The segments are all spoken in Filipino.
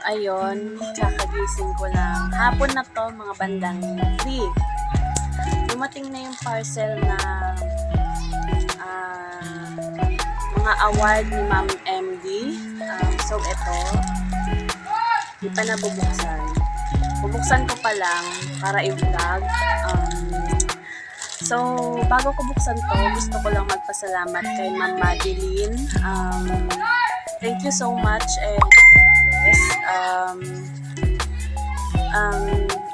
ayun, kakagising ko lang. Hapon na to, mga bandang 3. Dumating na yung parcel na mga award ni Ma'am MD. So, ito. Di pa nabubuksan. Bubuksan ko pa lang para i-vlog. So, bago ko buksan to, gusto ko lang magpasalamat kay Ma'am Madeline. Thank you so much and bless.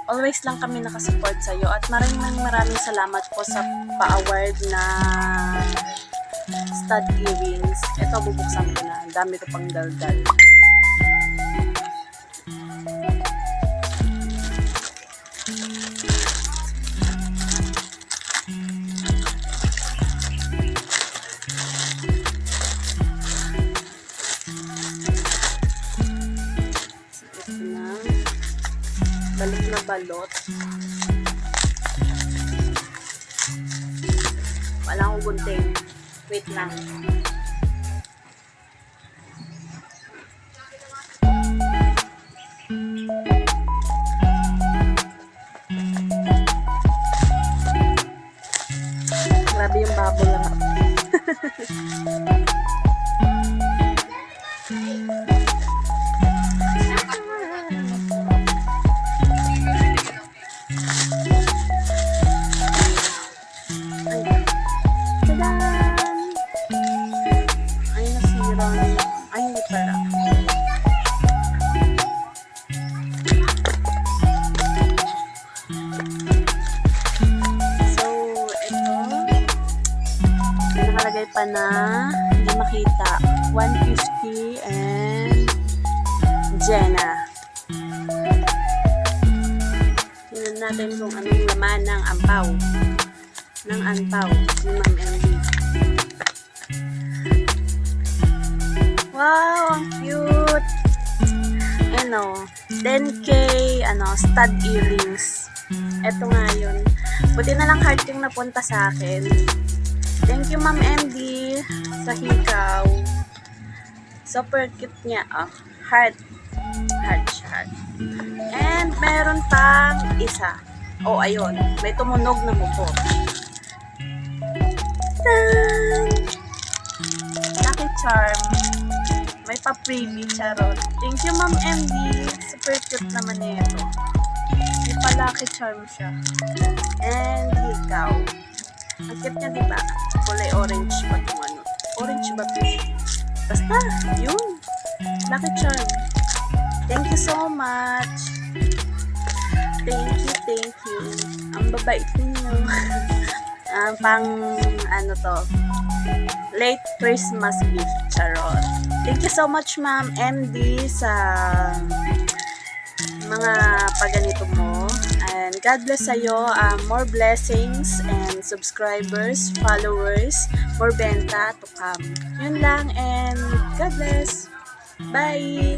Always lang kami nakasupport sa iyo at maraming salamat po sa pa-award na stud earrings. Ito bubuksan ko na. Ang dami ko pang daldal. Balik na balot. Wala akong gunting. Wait lang. Grabe yung bubble wrap. Nakalagay pa na hindi makita 150 and Jenna. Tingnan natin kung anong laman ng ampaw ni Ma'am MD. Wow, ang cute. 10k stud earrings. Eto nga yun. Buti na lang heart yung napunta sa akin. Thank you, Ma'am MD, sa hikaw. Super cute niya. Heart siya. And meron pang isa. Ayun. May tumunog na buko. Lucky charm. May pa-freebie, charot. Thank you, Ma'am MD. Super cute naman nito. May pa-lucky charm siya. And hikaw. Ang cute niya, diba? Kulay orange pa itong Orange ba ito? Basta, yun. Lucky charm. Thank you so much. Thank you. Ang babait ninyo. Pang, late Christmas gift, charot. Thank you so much, Ma'am MD, sa mga paganito mo. And God bless sa'yo. More blessings and subscribers, followers, more benta to come. Yun lang and God bless. Bye!